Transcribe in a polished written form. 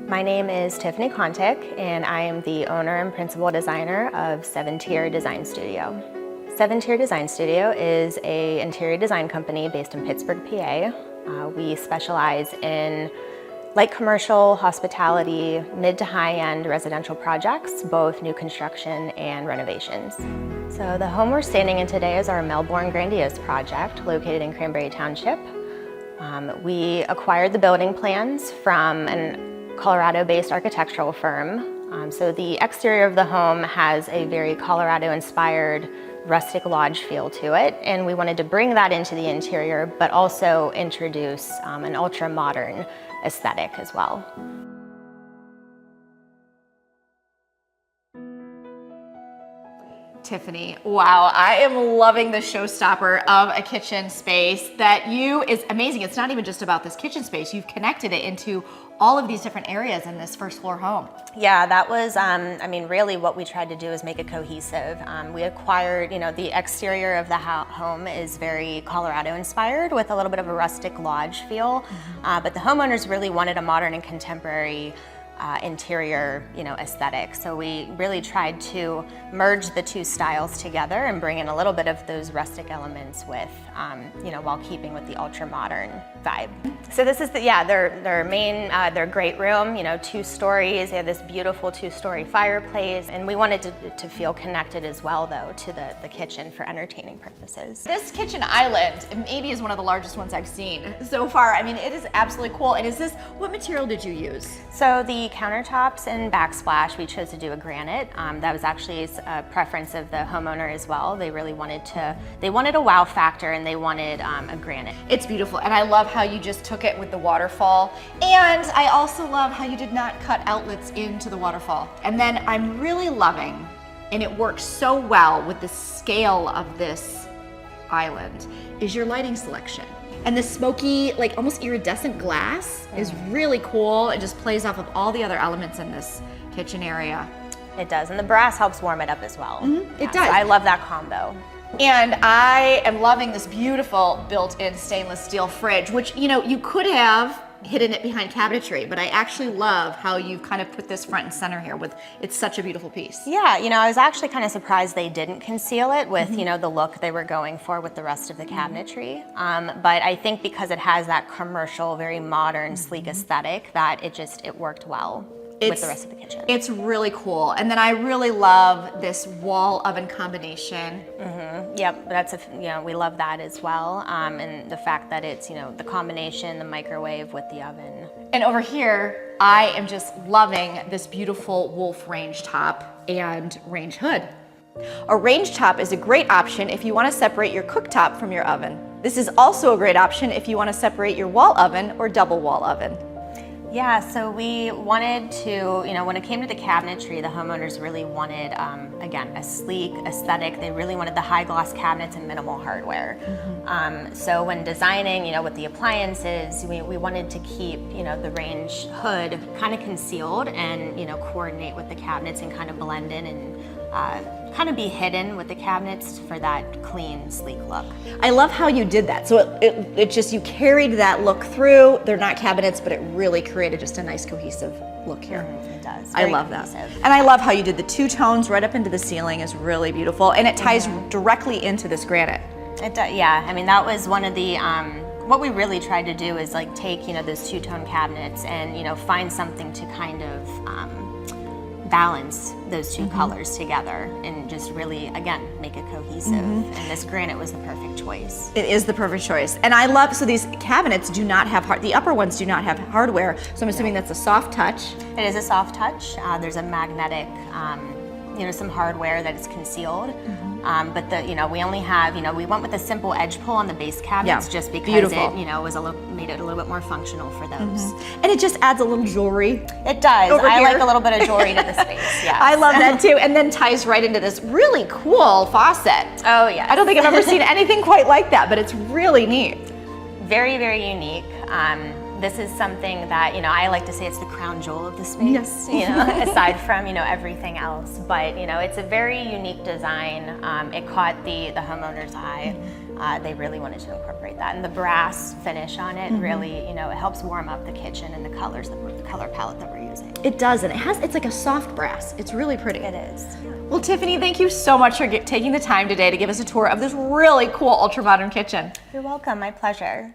My name is Tiffany Contic, and I am the owner and principal designer of 7 Tier Design Studio. 7 Tier Design Studio is an interior design company based in Pittsburgh, PA. We specialize in light commercial, hospitality, mid to high-end residential projects, both new construction and renovations. So the home we're standing in today is our Melbourne Grandiose project located in Cranberry Township. We acquired the building plans from an Colorado-based architectural firm. So the exterior of the home has a very Colorado-inspired rustic lodge feel to it, and we wanted to bring that into the interior, but also introduce an ultra-modern aesthetic as well. Tiffany, wow, I am loving the showstopper of a kitchen space that is amazing. It's not even just about this kitchen space. You've connected it into all of these different areas in this first floor home. Yeah, that was, really what we tried to do is make it cohesive. We acquired, the exterior of the home is very Colorado inspired with a little bit of a rustic lodge feel, but the homeowners really wanted a modern and contemporary interior, aesthetic. So we really tried to merge the two styles together and bring in a little bit of those rustic elements with, while keeping with the ultra modern vibe. So this is their main, their great room, 2 stories. They have this beautiful 2-story fireplace, and we wanted to feel connected as well, though, to the kitchen for entertaining purposes. This kitchen island maybe is one of the largest ones I've seen so far. I mean, it is absolutely cool. And what material did you use? So the countertops and backsplash, we chose to do a granite. That was actually a preference of the homeowner as well. They really wanted a wow factor, and they wanted a granite. It's beautiful, and I love how you just took it with the waterfall. And I also love how you did not cut outlets into the waterfall. And then I'm really loving, and it works so well with the scale of this island, is your lighting selection. And the smoky, almost iridescent glass is really cool. It just plays off of all the other elements in this kitchen area. It does, and the brass helps warm it up as well. It does. So I love that combo. And I am loving this beautiful built-in stainless steel fridge, which, you could have hidden it behind cabinetry, but I actually love how you've kind of put this front and center here it's such a beautiful piece. Yeah, I was actually kind of surprised they didn't conceal it with, the look they were going for with the rest of the cabinetry. But I think because it has that commercial, very modern, sleek aesthetic, that it worked well with the rest of the kitchen. It's really cool. And then I really love this wall oven combination. Yep, we love that as well. And the fact that it's, the combination, the microwave with the oven. And over here, I am just loving this beautiful wolf range top and range hood. A range top is a great option if you want to separate your cooktop from your oven. This is also a great option if you want to separate your wall oven or double wall oven. Yeah, so we wanted to, when it came to the cabinetry, the homeowners really wanted, again, a sleek aesthetic. They really wanted the high gloss cabinets and minimal hardware. So when designing, with the appliances, we wanted to keep, the range hood kind of concealed and, coordinate with the cabinets and kind of blend in and kind of be hidden with the cabinets for that clean, sleek look. I love how you did that. So it just, you carried that look through. They're not cabinets, but it really created just a nice cohesive look here. It does. I love that. And I love how you did the 2 tones right up into the ceiling is really beautiful. And it ties directly into this granite. It does, yeah. I mean, that was one of the, what we really tried to do is take, those 2-tone cabinets and, find something to kind of, balance those 2 colors together and just really, again, make it cohesive. And this granite was the perfect choice. It is the perfect choice. And I love, so these cabinets do not have, the upper ones do not have hardware, so I'm assuming that's a soft touch. It is a soft touch. There's a magnetic, some hardware that is concealed. But we only have, we went with a simple edge pull on the base cabinets just because it, was made it a little bit more functional for those. And it just adds a little jewelry. It does. I like a little bit of jewelry to the space, yeah. I love that too. And then ties right into this really cool faucet. Oh, yeah. I don't think I've ever seen anything quite like that, but it's really neat. Very, very unique. This is something that, I like to say it's the crown jewel of the space, aside from, everything else. But, it's a very unique design. It caught the homeowner's eye. They really wanted to incorporate that. And the brass finish on it really, it helps warm up the kitchen and the colors that color palette that we're using. It does, and it's like a soft brass. It's really pretty. It is. Well, Tiffany, thank you so much for taking the time today to give us a tour of this really cool ultra modern kitchen. You're welcome, my pleasure.